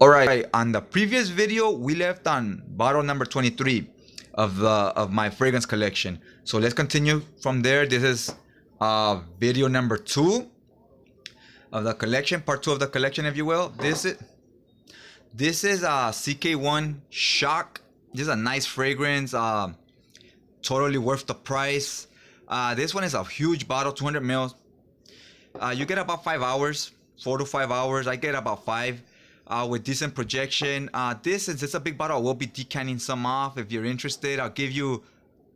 Alright, on the previous video, we left on bottle number 23 of my fragrance collection. So let's continue from there. This is video number 2 of the collection, part 2 of the collection, if you will. This is CK1 Shock. This is a nice fragrance, totally worth the price. This one is a huge bottle, 200 mils. You get about 5 hours, 4 to 5 hours. I get about 5. With decent projection. Since it's a big bottle, I will be decanting some off. If you're interested, I'll give you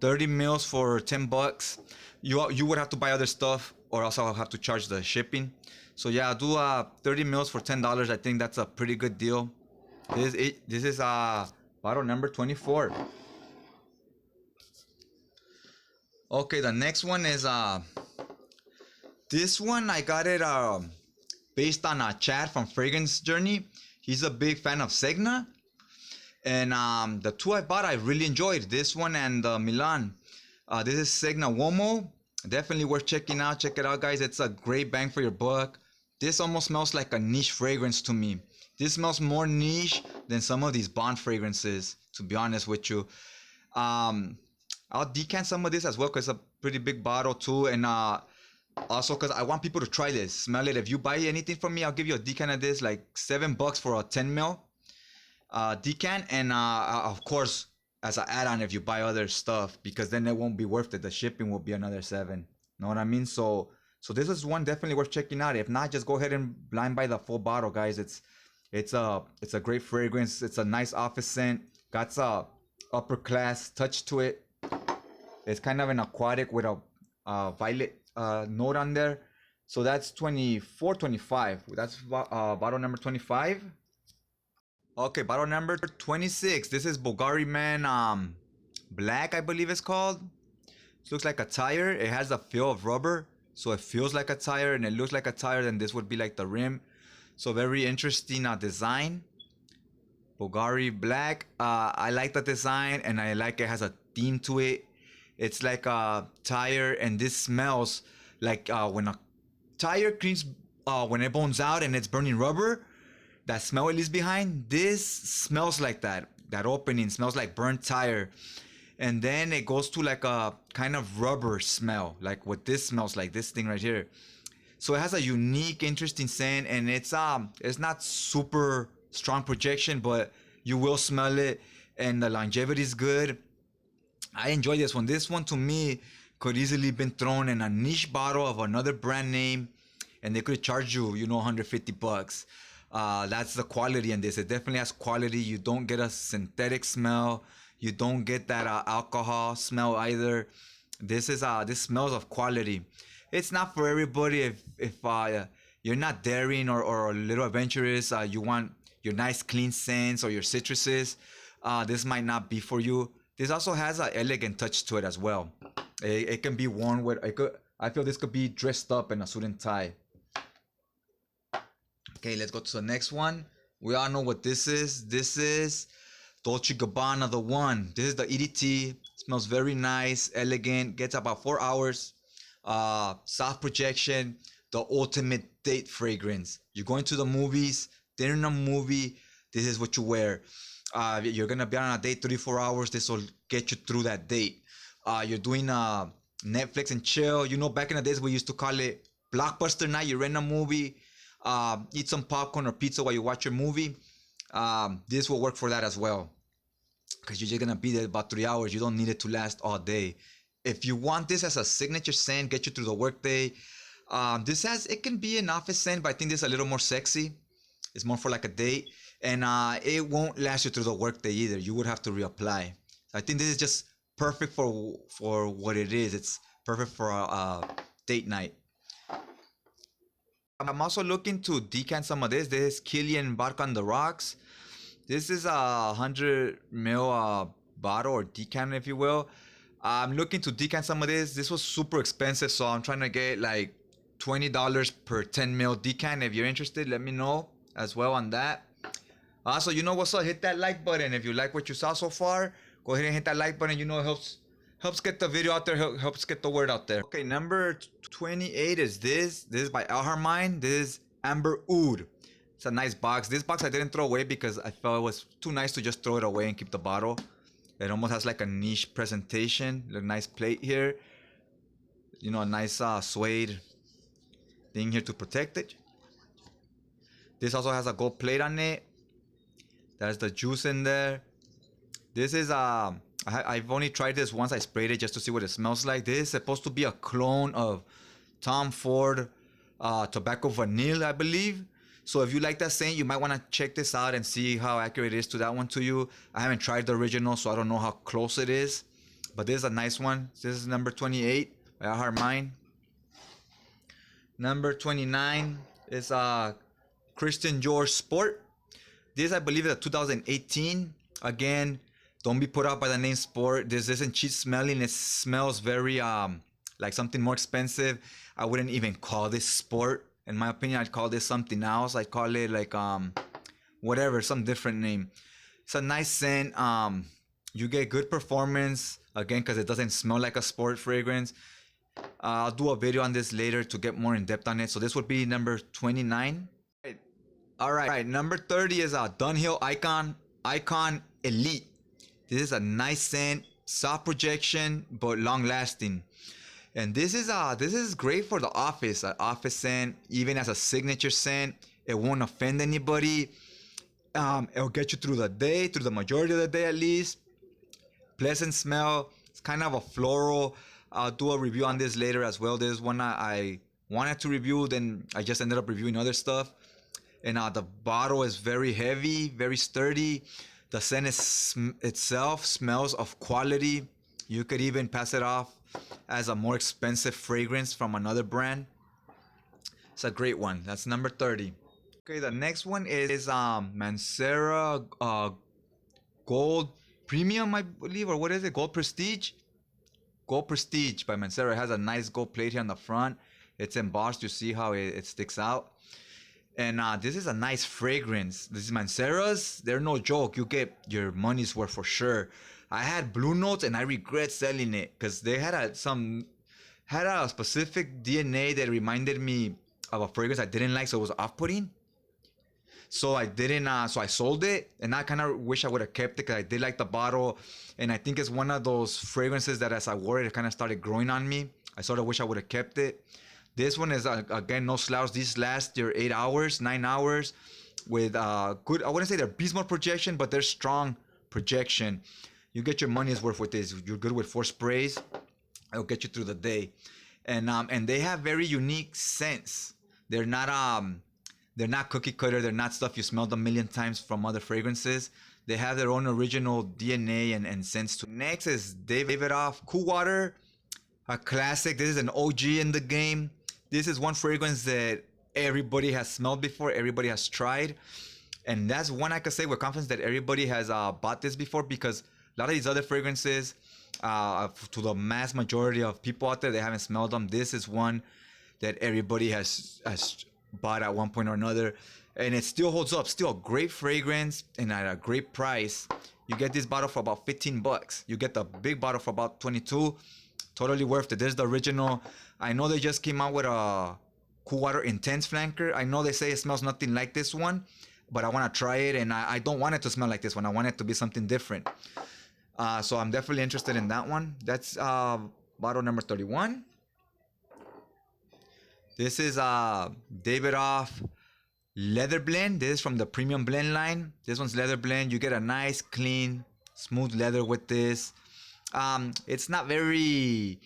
30 mils for 10 bucks. You would have to buy other stuff, or else I'll have to charge the shipping. So yeah, I'll do 30 mils for $10. I think that's a pretty good deal. This is bottle number 24. Okay, the next one is this one. I got it based on Chad from Fragrance Journey. He's a big fan of Segna. And the two I bought, I really enjoyed. This one and Milan. This is Segna Uomo. Definitely worth checking out. Check it out, guys. It's a great bang for your buck. This almost smells like a niche fragrance to me. This smells more niche than some of these Bond fragrances, to be honest with you. I'll decant some of this as well because it's a pretty big bottle too. And also, because I want people to try this, smell it. If you buy anything from me, I'll give you a decant of this, like $7 for a 10 mil decant. And of course, as an add-on, if you buy other stuff, because then it won't be worth it. The shipping will be another $7. Know what I mean? So this is one definitely worth checking out. If not, just go ahead and blind buy the full bottle, guys. It's a great fragrance. It's a nice office scent. Got a upper class touch to it. It's kind of an aquatic with a violet note on there. So that's 25. That's bottle number 25. Okay, bottle number 26. This is Bulgari Man Black, I believe it's called. It looks like a tire. It has a feel of rubber, so it feels like a tire, and it looks like a tire. Then this would be like the rim. So very interesting design. Bulgari Black. I like the design, and I like it has a theme to it. It's like a tire, and this smells like when a tire cleans, when it burns out and it's burning rubber, that smell it leaves behind. This smells like that. That opening smells like burnt tire. And then it goes to like a kind of rubber smell, like what this smells like, this thing right here. So it has a unique, interesting scent, and it's not super strong projection, but you will smell it, and the longevity is good. I enjoy this one. This one to me could easily been thrown in a niche bottle of another brand name, and they could charge you, $150. That's the quality in this. It definitely has quality. You don't get a synthetic smell. You don't get that alcohol smell either. This smells of quality. It's not for everybody. If you're not daring or a little adventurous, you want your nice clean scents or your citruses, this might not be for you. This also has an elegant touch to it as well. It can be worn with, I feel this could be dressed up in a suit and tie. Okay, let's go to the next one. We all know what this is. This is Dolce & Gabbana, the one. This is the EDT. Smells very nice, elegant, gets about 4 hours. Soft projection, the ultimate date fragrance. You're going to the movies, they're in a movie, this is what you wear. You're gonna be on a date 3-4 hours, this will get you through that date. You're doing Netflix and chill. Back in the days we used to call it blockbuster night. You rent a movie, eat some popcorn or pizza while you watch your movie. This will work for that as well, because you're just gonna be there about 3 hours. You don't need it to last all day. If you want this as a signature scent, get you through the workday, it can be an office scent, but I think this is a little more sexy. It's more for like a date, and it won't last you through the workday either. You would have to reapply. I think this is just perfect for what it is. It's perfect for a date night. I'm also looking to decant some of this. This is Killian Vodka on the Rocks. This is a 100 ml bottle, or decant, if you will. I'm looking to decant some of this. This was super expensive, so I'm trying to get like $20 per 10 ml decant. If you're interested, let me know as well on that. Also, you know what's up? Hit that like button if you like what you saw so far. Go ahead and hit that like button. It helps get the video out there, helps get the word out there. Okay, number 28 is this. This is by Armani. This is Amber Oud. It's a nice box. This box I didn't throw away because I felt it was too nice to just throw it away and keep the bottle. It almost has like a niche presentation. A nice plate here. You know, a nice suede thing here to protect it. This also has a gold plate on it. There's the juice in there. This is I've only tried this once. I sprayed it just to see what it smells like. This is supposed to be a clone of Tom Ford Tobacco Vanille, I believe. So if you like that scent, you might want to check this out and see how accurate it is to that one to you. I haven't tried the original, so I don't know how close it is. But this is a nice one. This is number 28 by Armani. Number 29 is Christian Dior Sport. This, I believe, is a 2018. Again, don't be put out by the name Sport. This isn't cheap smelling. It smells very like something more expensive. I wouldn't even call this Sport. In my opinion, I'd call this something else. I'd call it like whatever, some different name. It's a nice scent. You get good performance again because it doesn't smell like a sport fragrance. I'll do a video on this later to get more in depth on it. So this would be number 29. All right, number 30 is a Dunhill Icon Elite. This is a nice scent, soft projection, but long lasting. And this is great for the office, an office scent, even as a signature scent. It won't offend anybody. It'll get you through the day, through the majority of the day at least. Pleasant smell. It's kind of a floral. I'll do a review on this later as well. This is one I wanted to review, then I just ended up reviewing other stuff. And the bottle is very heavy, very sturdy. The scent itself smells of quality. You could even pass it off as a more expensive fragrance from another brand. It's a great one. That's number 30. Okay, the next one is Mancera Gold Premium, I believe, or what is it? Gold Prestige? Gold Prestige by Mancera. It has a nice gold plate here on the front. It's embossed. You see how it sticks out. And this is a nice fragrance. These Mancera's, they're no joke. You get your money's worth for sure. I had Blue Notes and I regret selling it because they had a specific DNA that reminded me of a fragrance I didn't like, so it was off-putting. So I didn't. So I sold it, and I kind of wish I would have kept it because I did like the bottle, and I think it's one of those fragrances that as I wore it, it kind of started growing on me. I sort of wish I would have kept it. This one is again no slouch. These last your 8 hours, 9 hours, with good. I wouldn't say they're beast mode projection, but they're strong projection. You get your money's worth with this. You're good with 4 sprays. It'll get you through the day, and they have very unique scents. They're not cookie cutter. They're not stuff you smelled a million times from other fragrances. They have their own original DNA and scents too. Next is Davidoff Cool Water, a classic. This is an OG in the game. This is one fragrance that everybody has smelled before, everybody has tried, and that's one I could say with confidence that everybody has bought this before, because a lot of these other fragrances, to the mass majority of people out there, they haven't smelled them. This is one that everybody has bought at one point or another, and it still holds up. Still a great fragrance and at a great price. You get this bottle for about $15. You get the big bottle for about $22. Totally worth it. There's the original. I know they just came out with a Cool Water Intense Flanker. I know they say it smells nothing like this one, but I want to try it, and I don't want it to smell like this one. I want it to be something different. So I'm definitely interested in that one. That's bottle number 31. This is Davidoff Leather Blend. This is from the Premium Blend line. This one's Leather Blend. You get a nice, clean, smooth leather with this. It's not very,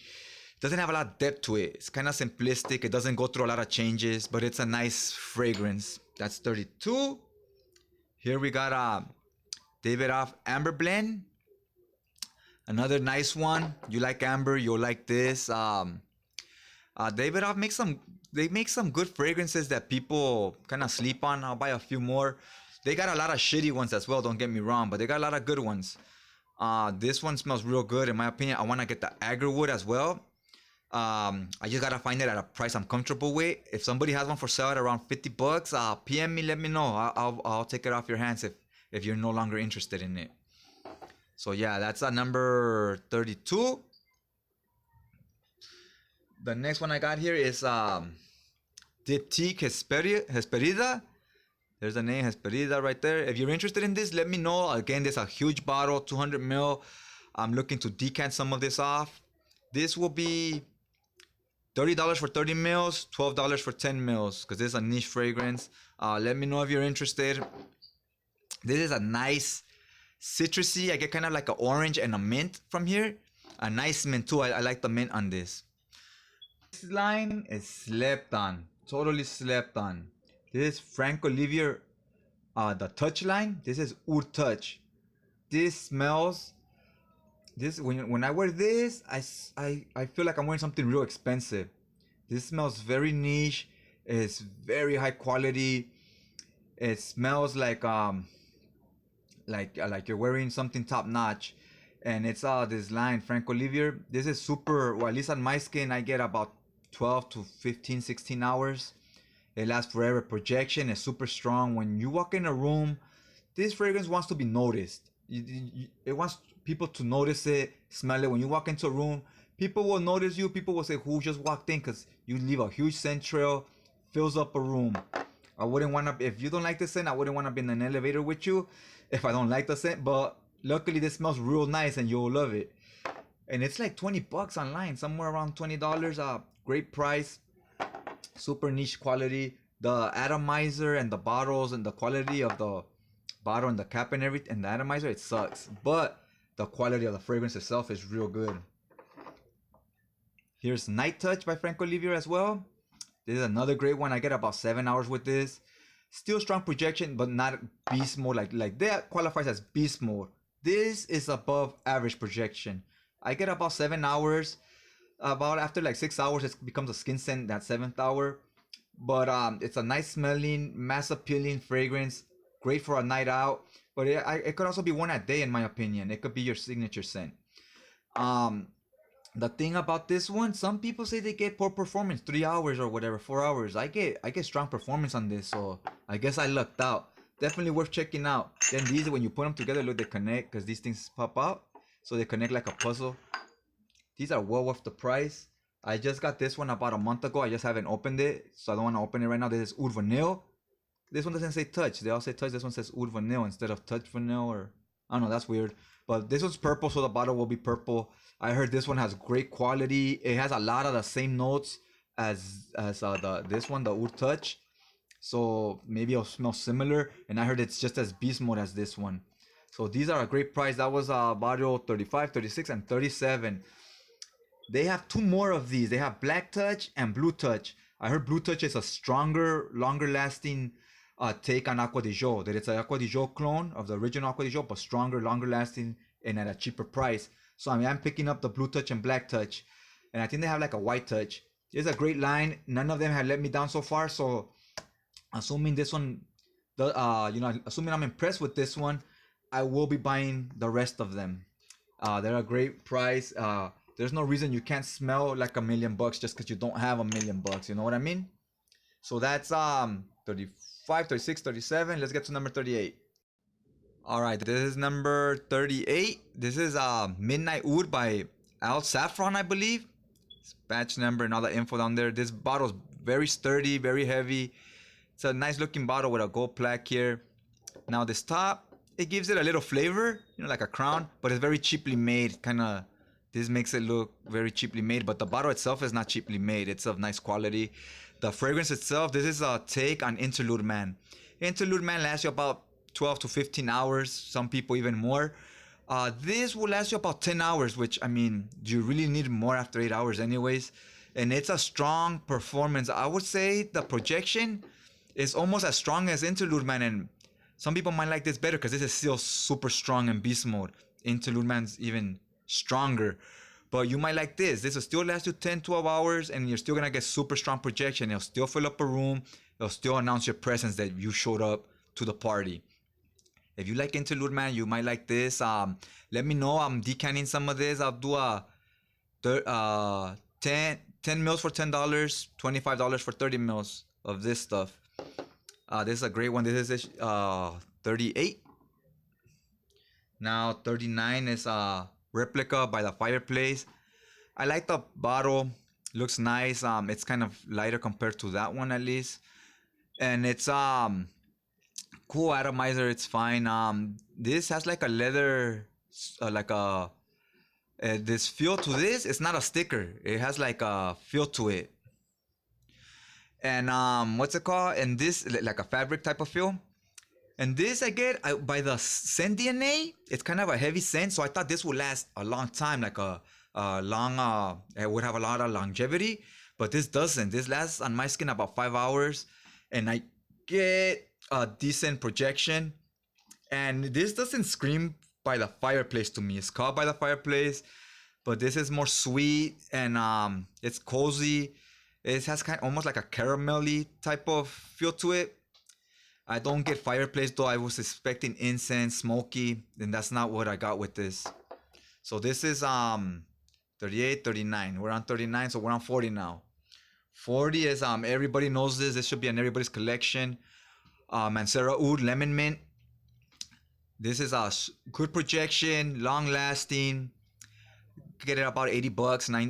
doesn't have a lot of depth to it. It's kind of simplistic. It doesn't go through a lot of changes, but it's a nice fragrance. That's 32. Here we got Davidoff Amber Blend. Another nice one. You like amber, you'll like this. Davidoff make some good fragrances that people kind of sleep on. I'll buy a few more. They got a lot of shitty ones as well, don't get me wrong, but they got a lot of good ones. This one smells real good in my opinion. I want to get the Agarwood as well. I just gotta find it at a price I'm comfortable with. If somebody has one for sale at around $50, PM me, let me know. I'll take it off your hands if you're no longer interested in it. So yeah, that's number 32. The next one I got here is Diptyque Hesperida. There's the name, Hesperida right there. If you're interested in this, let me know. Again, there's a huge bottle, 200 ml. I'm looking to decant some of this off. This will be $30 for 30 mils, $12 for 10 mils, because this is a niche fragrance. Let me know if you're interested. This is a nice citrusy. I get kind of like an orange and a mint from here. A nice mint too. I like the mint on this. This line is slept on. Totally slept on. This is Frank Olivieri, the touch line. This is Oud Touch. This smells. This when I wear this, I feel like I'm wearing something real expensive. This smells very niche. It's very high quality. It smells like you're wearing something top notch. And it's this line, Frank Olivieri. This is super, well, at least on my skin, I get about 12 to 15, 16 hours. It lasts forever. Projection is super strong. When you walk in a room, this fragrance wants to be noticed. It wants people to notice it, smell it. When you walk into a room, people will notice you. People will say, who just walked in? Because you leave a huge scent trail, fills up a room. I wouldn't want to, if you don't like the scent, I wouldn't want to be in an elevator with you if I don't like the scent. But luckily, this smells real nice and you'll love it. And it's like 20 bucks online, somewhere around $20. Great price, super niche quality. The atomizer and the bottles and the quality of the bottle and the cap and everything, and the atomizer, it sucks. But the quality of the fragrance itself is real good. Here's Night Touch by Frank Olivieri as well. This is another great one. I get about 7 hours with this. Still strong projection, but not beast mode. Like that qualifies as beast mode. This is above average projection. I get about 7 hours. About after like 6 hours, it becomes a skin scent that 7th hour. But it's a nice smelling, mass appealing fragrance. Great for a night out. But it could also be worn at day, in my opinion. It could be your signature scent. The thing about this one, some people say they get poor performance, 3 hours or whatever, 4 hours. I get strong performance on this, so I guess I lucked out. Definitely worth checking out. Then these, when you put them together, look, they connect because these things pop out, so they connect like a puzzle. These are well worth the price. I just got this one about a month ago. I just haven't opened it, so I don't want to open it right now. This is Oud Vanille. This one doesn't say touch. They all say touch. This one says Oud Vanille instead of touch vanille, or I don't know. That's weird. But this one's purple, so the bottle will be purple. I heard this one has great quality. It has a lot of the same notes as this one, the Oud Touch. So maybe it'll smell similar. And I heard it's just as beast mode as this one. So these are a great price. That was bottle 35, 36, and 37. They have two more of these. They have Black Touch and Blue Touch. I heard Blue Touch is a stronger, longer lasting take on Acqua di Gio. That it's an Acqua di Gio clone of the original Acqua di Gio, but stronger, longer lasting, and at a cheaper price. So I mean, I'm picking up the Blue Touch and Black Touch, and I think they have like a White Touch. It's a great line. None of them have let me down so far. So assuming this one, assuming I'm impressed with this one, I will be buying the rest of them. They're a great price. There's no reason you can't smell like $1 million just because you don't have $1 million. You know what I mean? So that's 35, 36, 37. Let's get to number 38. All right, this is number 38. This is Midnight Oud by Saffron, I believe. It's batch number and all the info down there. This bottle is very sturdy, very heavy. It's a nice looking bottle with a gold plaque here. Now this top, it gives it a little flavor, like a crown, but it's very cheaply made. This makes it look very cheaply made, but the bottle itself is not cheaply made. It's of nice quality. The fragrance itself, this is a take on Interlude Man. Interlude Man lasts you about 12 to 15 hours, some people even more. This will last you about 10 hours, which, I mean, you really need more after 8 hours anyways. And it's a strong performance. I would say the projection is almost as strong as Interlude Man, and some people might like this better because this is still super strong in beast mode. Interlude Man's even stronger, but you might like this. This will still last you 10, 12 hours, and you're still gonna get super strong projection. It'll still fill up a room. It'll still announce your presence that you showed up to the party. If you like Interlude Man, you might like this. Let me know. I'm decanting some of this. I'll do a 10 mils for $10, $25 for 30 mils of this stuff. This is a great one. This is 38. Now 39 is Replica by the Fireplace. I like the bottle. Looks nice. It's kind of lighter compared to that one at least. And it's cool atomizer. It's fine. This has like a leather, this feel to this. It's not a sticker. It has like a feel to it. And what's it called? And this like a fabric type of feel. And this by the scent DNA. It's kind of a heavy scent, so I thought this would last a long time, like a long. It would have a lot of longevity, but this doesn't. This lasts on my skin about 5 hours, and I get a decent projection. And this doesn't scream by the fireplace to me. It's called by the fireplace, but this is more sweet and it's cozy. It has almost like a caramelly type of feel to it. I don't get fireplace though. I was expecting incense, smoky, and that's not what I got with this. So this is 38, 39. We're on 39, so we're on 40 now. 40 is everybody knows this. This should be in everybody's collection. Mancera Oud Lemon Mint. This is a good projection, long lasting. Get it about $80,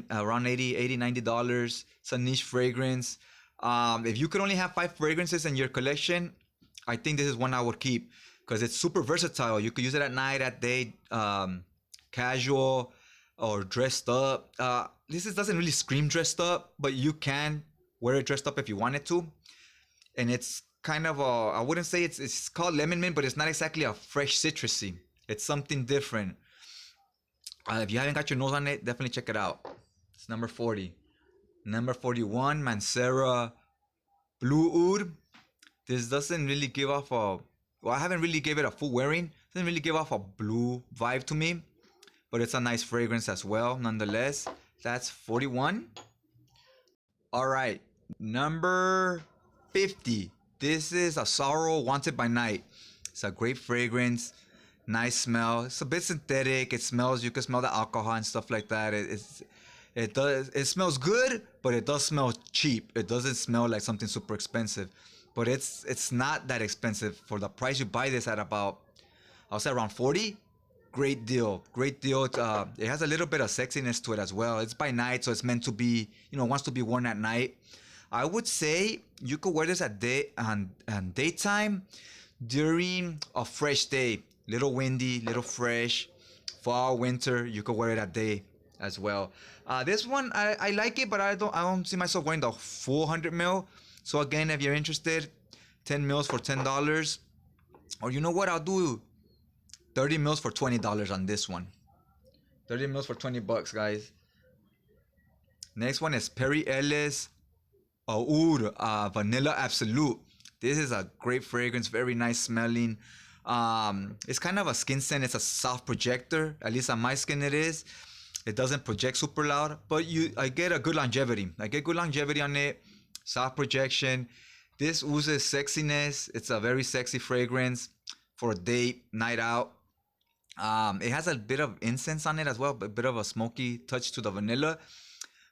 around $80, $90. It's a niche fragrance. If you could only have 5 fragrances in your collection, I think this is one I would keep because it's super versatile. You could use it at night, at day, casual, or dressed up. This doesn't really scream dressed up, but you can wear it dressed up if you wanted to. And it's kind of I wouldn't say it's called lemon mint, but it's not exactly a fresh citrusy. It's something different. If you haven't got your nose on it, definitely check it out. It's number 40. Number 41, Mancera Blue Oud. This doesn't really give off I haven't really gave it a full wearing. It doesn't really give off a blue vibe to me, but it's a nice fragrance as well, nonetheless. That's 41. All right, number 50. This is a Sorrow Wanted by Night. It's a great fragrance, nice smell. It's a bit synthetic. It smells, you can smell the alcohol and stuff like that. It smells good, but it does smell cheap. It doesn't smell like something super expensive, but it's not that expensive for the price you buy this at. About, I'll say around 40. Great deal. It has a little bit of sexiness to it as well. It's by night, so it's meant to be, wants to be worn at night. I would say you could wear this at daytime during a fresh day. Little windy, little fresh, fall, winter. You could wear it at day as well. This one I like it, but I don't see myself wearing the full 100 ml. So again, if you're interested, 10 mils for $10, or you know what, I'll do 30 mils for $20 on this one. 30 mils for $20, guys. Next one is Perry Ellis Oud Vanilla Absolute. This is a great fragrance, very nice smelling. It's kind of a skin scent. It's a soft projector. At least on my skin it is. It doesn't project super loud, but I get a good longevity. I get good longevity on it. Soft projection. This oozes sexiness. It's a very sexy fragrance for a date, night out. It has a bit of incense on it as well, a bit of a smoky touch to the vanilla,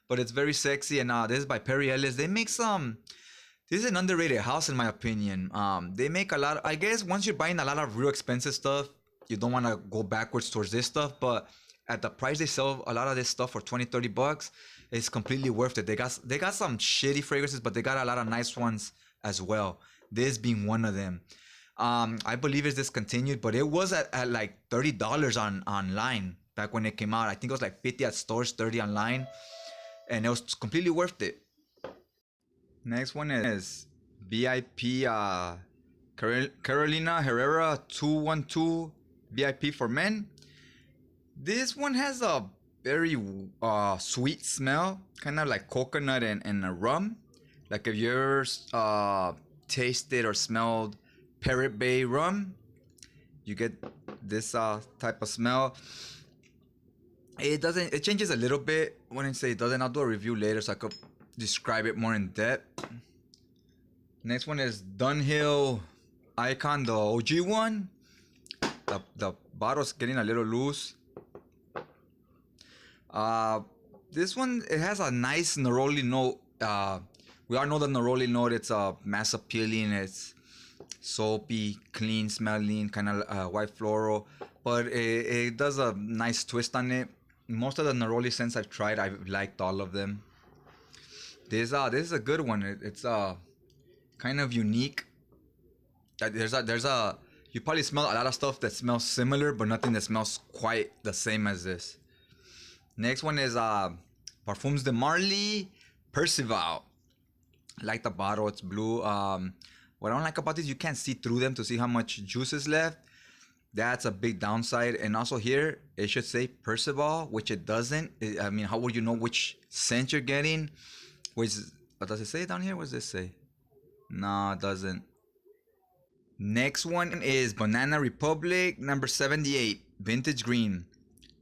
but it's very sexy. And this is by Perry Ellis. They make this is an underrated house in my opinion. They make a lot I guess once you're buying a lot of real expensive stuff, you don't want to go backwards towards this stuff, but at the price they sell a lot of this stuff for $20-$30, it's completely worth it. They got some shitty fragrances, but they got a lot of nice ones as well, this being one of them. I believe it's discontinued, but it was at like $30 online back when it came out. I think it was like 50 at stores, 30 online, and it was completely worth it. Next one is VIP Carolina Herrera 212 VIP for men. This one has a very sweet smell, kind of like coconut and a rum. Like if you ever tasted or smelled Parrot Bay rum, you get this type of smell. It changes a little bit. When I say it doesn't, I'll do a review later so I could describe it more in depth. Next one is Dunhill Icon, the OG one. The bottle's getting a little loose. This one, it has a nice neroli note. We all know the neroli note. It's mass appealing. It's soapy, clean smelling, kind of white floral, but it does a nice twist on it. Most of the neroli scents I've tried, I've liked all of them. This is a good one. It's kind of unique. there's a you probably smell a lot of stuff that smells similar, but nothing that smells quite the same as this. Next one is Parfums de Marly Percival. I like the bottle, it's blue. What I don't like about this, you can't see through them to see how much juice is left. That's a big downside. And also here, it should say Percival, which it doesn't. I mean, how would you know which scent you're getting? Which, does it say down here? What does this say? No, it doesn't. Next one is Banana Republic number 78, Vintage Green.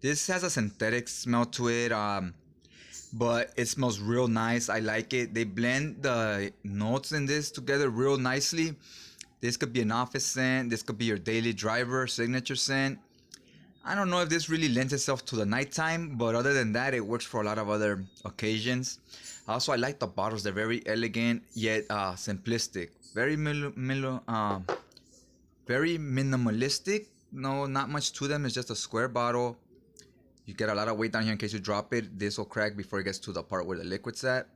This has a synthetic smell to it, but it smells real nice. I like it. They blend the notes in this together real nicely. This could be an office scent. This could be your daily driver signature scent. I don't know if this really lends itself to the nighttime, but other than that, it works for a lot of other occasions. Also, I like the bottles. They're very elegant yet simplistic. Very very minimalistic. No, not much to them. It's just a square bottle. You get a lot of weight down here in case you drop it. This will crack before it gets to the part where the liquid's at.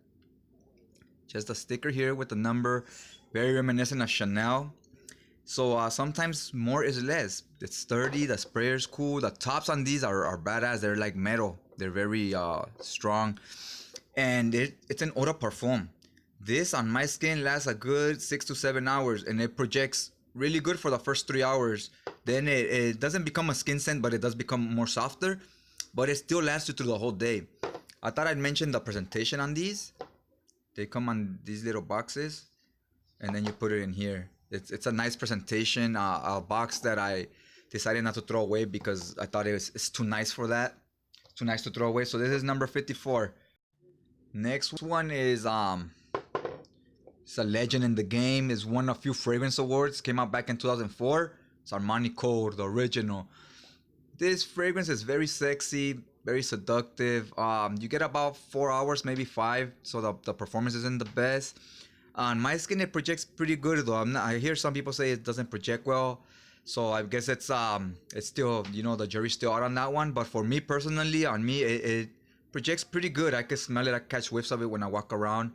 Just a sticker here with the number. Very reminiscent of Chanel. So sometimes more is less. It's sturdy. The sprayer's cool. The tops on these are badass. They're like metal. They're very strong. And it's an eau de parfum. This on my skin lasts a good 6 to 7 hours. And it projects really good for the first 3 hours. Then it doesn't become a skin scent, but it does become more softer. But it still lasts you through the whole day. I thought I'd mention the presentation on these. They come on these little boxes. And then you put it in here. It's a nice presentation. A box that I decided not to throw away because I thought it's too nice for that. Too nice to throw away. So this is number 54. Next one is it's a legend in the game. It's won a few fragrance awards. Came out back in 2004. It's Armani Code, the original. This fragrance is very sexy, very seductive. You get about 4 hours, maybe 5. So the performance isn't the best. On my skin, it projects pretty good though. I hear some people say it doesn't project well. So I guess it's still, the jury's still out on that one. But for me personally, on me, it projects pretty good. I can smell it. I catch whiffs of it when I walk around.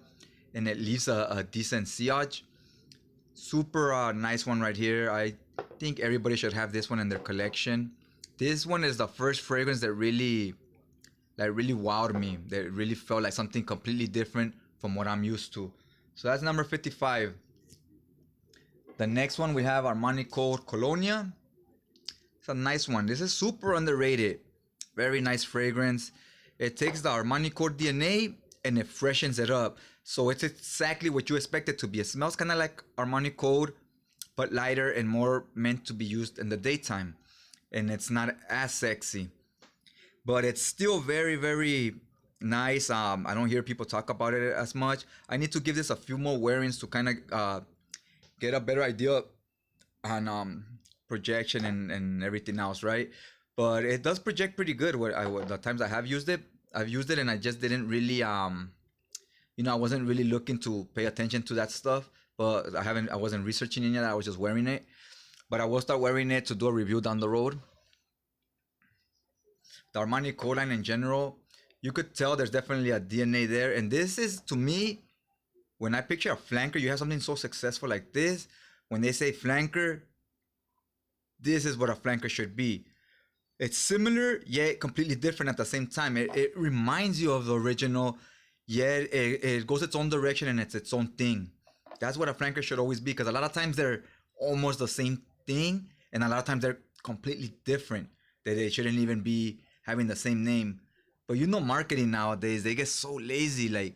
And it leaves a decent sillage. Super nice one right here. I think everybody should have this one in their collection. This one is the first fragrance that really wowed me. That really felt like something completely different from what I'm used to. So that's number 55. The next one we have Armani Code Colonia. It's a nice one. This is super underrated. Very nice fragrance. It takes the Armani Code DNA and it freshens it up. So it's exactly what you expect it to be. It smells kind of like Armani Code, but lighter and more meant to be used in the daytime. And it's not as sexy. But it's still very, very nice. I don't hear people talk about it as much. I need to give this a few more wearings to kind of get a better idea on projection and everything else, right? But it does project pretty good. The times I have used it, I've used it and I just didn't really I wasn't really looking to pay attention to that stuff. But I wasn't researching it yet. I was just wearing it. But I will start wearing it to do a review down the road. The Armani Code line in general, you could tell there's definitely a DNA there. And this is, to me, when I picture a flanker, you have something so successful like this. When they say flanker, this is what a flanker should be. It's similar, yet completely different at the same time. It reminds you of the original, yet it goes its own direction and it's its own thing. That's what a flanker should always be, because a lot of times they're almost the same thing, and a lot of times they're completely different, that they shouldn't even be having the same name. But marketing nowadays, they get so lazy. Like,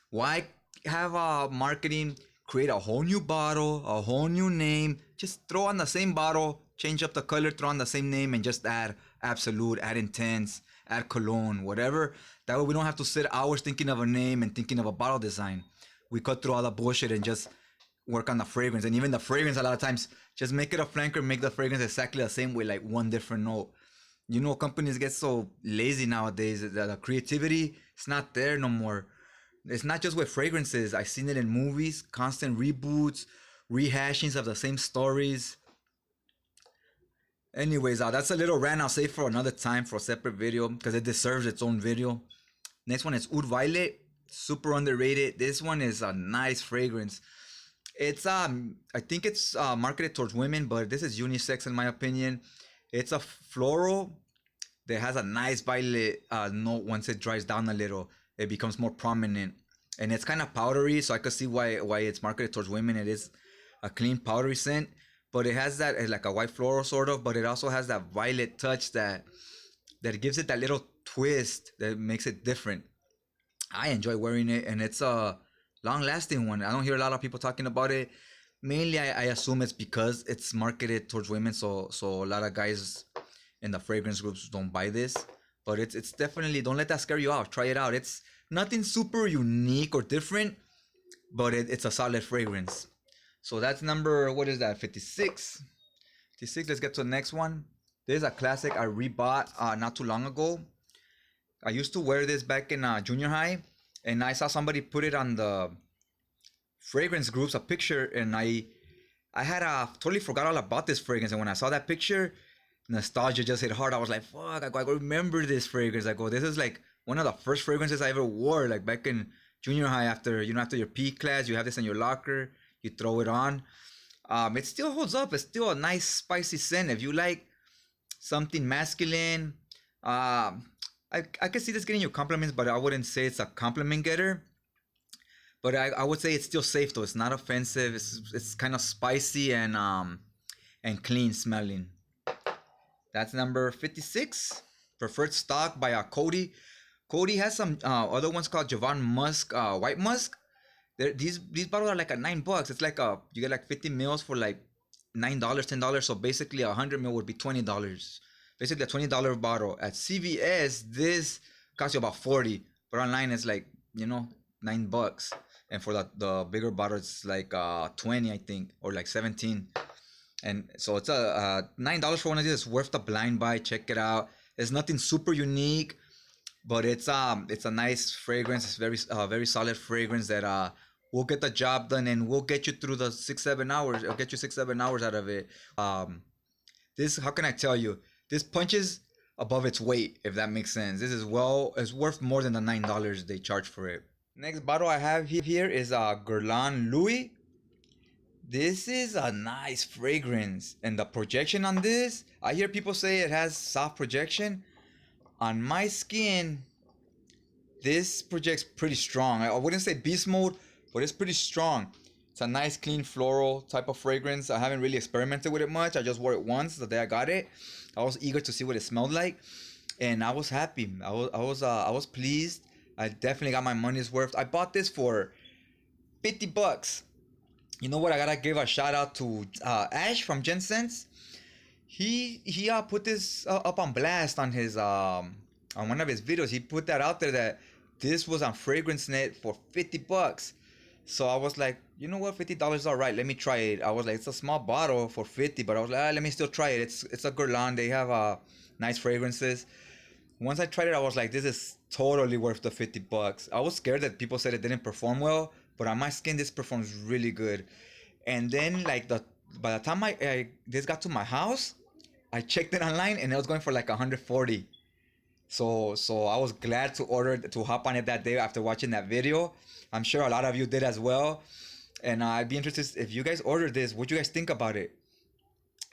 why have marketing create a whole new bottle, a whole new name? Just throw on the same bottle, change up the color, throw on the same name, and just add Absolute, add Intense, add Cologne, whatever. That way we don't have to sit hours thinking of a name and thinking of a bottle design. We cut through all the bullshit and just work on the fragrance. And even the fragrance, a lot of times, just make it a flanker, make the fragrance exactly the same way, like one different note. Companies get so lazy nowadays that the creativity is not there no more. It's not just with fragrances. I've seen it in movies, constant reboots, rehashings of the same stories. Anyways, that's a little rant I'll save for another time, for a separate video, because it deserves its own video. Next one is Oud Violet. Super underrated. This one is a nice fragrance. It's I think it's marketed towards women, but this is unisex in my opinion. It's a floral that has a nice violet note. Once it dries down a little, it becomes more prominent, and it's kind of powdery. So I could see why it's marketed towards women. It is a clean powdery scent, but it has that like a white floral sort of, but it also has that violet touch that gives it that little twist that makes it different. I enjoy wearing it, and it's a long-lasting one. I don't hear a lot of people talking about it. Mainly, I assume it's because it's marketed towards women, so a lot of guys in the fragrance groups don't buy this. But it's definitely, don't let that scare you off. Try it out. It's nothing super unique or different, but it's a solid fragrance. So that's number, what is that? 56. 56. Let's get to the next one. This is a classic I rebought not too long ago. I used to wear this back in junior high, and I saw somebody put it on the fragrance groups, a picture, and I had totally forgot all about this fragrance. And when I saw that picture, nostalgia just hit hard. I was like, fuck, I remember this fragrance. I go, this is like one of the first fragrances I ever wore, like back in junior high. After your PE class, you have this in your locker, you throw it on. It still holds up. It's still a nice spicy scent. If you like something masculine, I could see this getting you compliments, but I wouldn't say it's a compliment getter. But I would say it's still safe though. It's not offensive. It's kind of spicy and clean smelling. That's number 56. Preferred stock by Cody. Cody has some other ones called Javon Musk, White Musk. These bottles are like at $9. It's like you get like 50 mils for like $9, $10. So basically 100 mil would be $20. Basically a $20 bottle. At CVS, this costs you about 40, but online it's like $9. And for the bigger bottle, it's like 20, I think, or like 17. And so it's a $9 for one of these. It's worth the blind buy. Check it out. It's nothing super unique, but it's a nice fragrance. It's very solid fragrance that will get the job done and will get you through the 6-7 hours. It'll get you 6-7 hours out of it. This, how can I tell you? This punches above its weight, if that makes sense. This is it's worth more than the $9 they charge for it. Next bottle I have here is On Louie. This is a nice fragrance, and the projection on this, I hear people say it has soft projection. On my skin, this projects pretty strong. I wouldn't say beast mode, but it's pretty strong. It's a nice, clean, floral type of fragrance. I haven't really experimented with it much. I just wore it once the day I got it. I was eager to see what it smelled like, and I was happy. I was pleased. I definitely got my money's worth. I bought this for $50. You know what? I gotta give a shout out to Ash from Gen Sense. He put this up on blast on his on one of his videos. He put that out there that this was on FragranceNet for $50. So I was like, you know what, $50 is all right. Let me try it. I was like, it's a small bottle for 50, but I was like, let me still try it. It's a Guerlain. They have nice fragrances. Once I tried it, I was like, this is totally worth the $50. I was scared that people said it didn't perform well, but on my skin, this performs really good. And then like by the time this got to my house, I checked it online and it was going for like 140. So I was glad to hop on it that day after watching that video. I'm sure a lot of you did as well. And I'd be interested if you guys ordered this, what you guys think about it?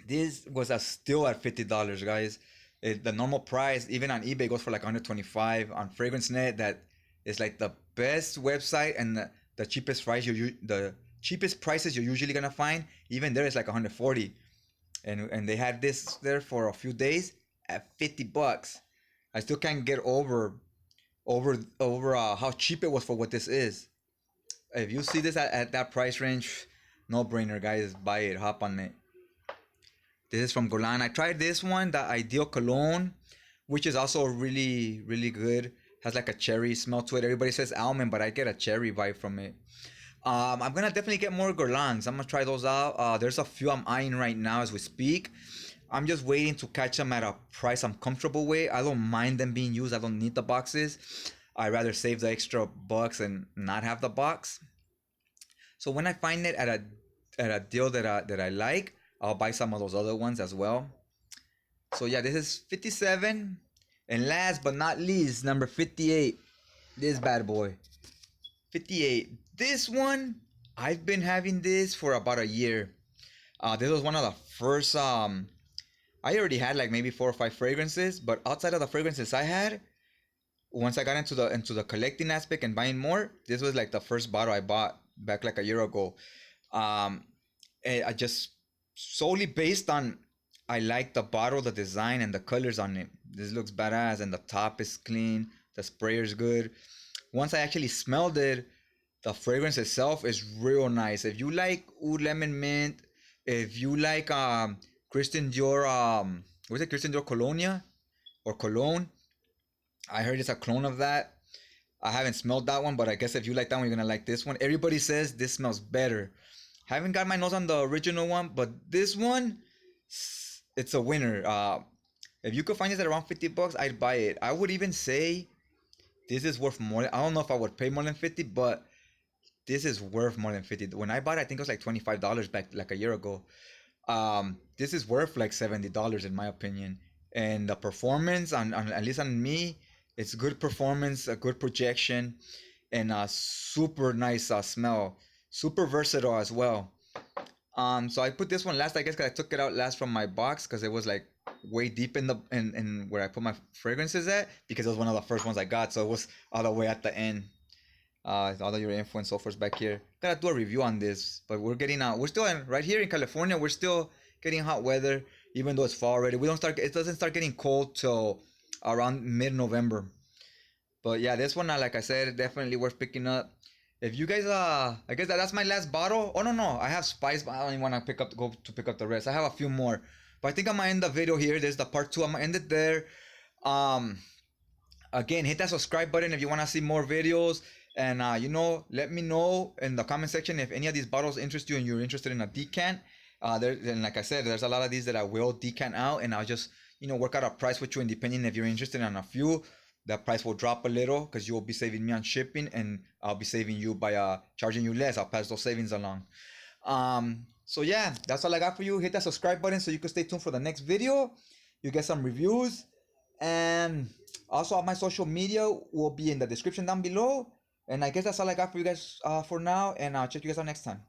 This was a steal at $50, guys. The normal price, even on eBay, goes for like 125. On FragranceNet, that is like the best website and the cheapest price the cheapest prices you're usually gonna find. Even there is like 140, and they had this there for a few days at $50. I still can't get over how cheap it was for what this is. If you see this at that price range, no brainer, guys. Buy it. Hop on it. This is from Guerlain. I tried this one, the Ideal Cologne, which is also really, really good. Has like a cherry smell to it. Everybody says almond, but I get a cherry vibe from it. I'm gonna definitely get more Guerlains. I'm gonna try those out. There's a few I'm eyeing right now as we speak. I'm just waiting to catch them at a price I'm comfortable with. I don't mind them being used. I don't need the boxes. I'd rather save the extra bucks and not have the box. So when I find it at a deal that I like, I'll buy some of those other ones as well. So yeah, this is 57. And last but not least, number 58. This bad boy. 58. This one, I've been having this for about a year. This was one of the first. I already had like maybe 4 or 5 fragrances, but outside of the fragrances I had, once I got into the collecting aspect and buying more, this was like the first bottle I bought back like a year ago. Um, I just solely based on I like the bottle, the design, and the colors on it. This looks badass, and the top is clean. The sprayer is good. Once I actually smelled it, the fragrance itself is real nice. If you like oud lemon mint, if you like Christian Dior what is it, Christian Dior Colonia or Cologne? I heard it's a clone of that. I haven't smelled that one, but I guess if you like that one, you're gonna like this one. Everybody says this smells better. Haven't got my nose on the original one, but this one, it's a winner. If you could find this at around $50, I'd buy it. I would even say this is worth more. I don't know if I would pay more than 50, but this is worth more than 50. When I bought it, I think it was like $25 back like a year ago. This is worth like $70 in my opinion. And the performance on at least on me, it's good performance, a good projection, and a super nice smell. Super versatile as well. So I put this one last, I guess, because I took it out last from my box because it was like way deep in the in where I put my fragrances at, because it was one of the first ones I got, so it was all the way at the end. All the your info and so forth back here. Gotta do a review on this, but we're still right here in California. We're still getting hot weather, even though it's fall already. It doesn't start getting cold till around mid-November. But yeah, this one, like I said, definitely worth picking up. If you guys, I guess that's my last bottle. Oh no, I have spice, but I don't even want to go to pick up the rest. I have a few more, but I think I'm gonna end the video here. There's the part 2. I'm gonna end it there. Again, hit that subscribe button if you want to see more videos. And let me know in the comment section if any of these bottles interest you and you're interested in a decant. And like I said, there's a lot of these that I will decant out, and I'll just work out a price with you. And depending if you're interested in a few, the price will drop a little because you will be saving me on shipping, and I'll be saving you by charging you less. I'll pass those savings along. So yeah, that's all I got for you. Hit that subscribe button so you can stay tuned for the next video. You get some reviews, and also all my social media will be in the description down below. And I guess that's all I got for you guys for now, and I'll check you guys out next time.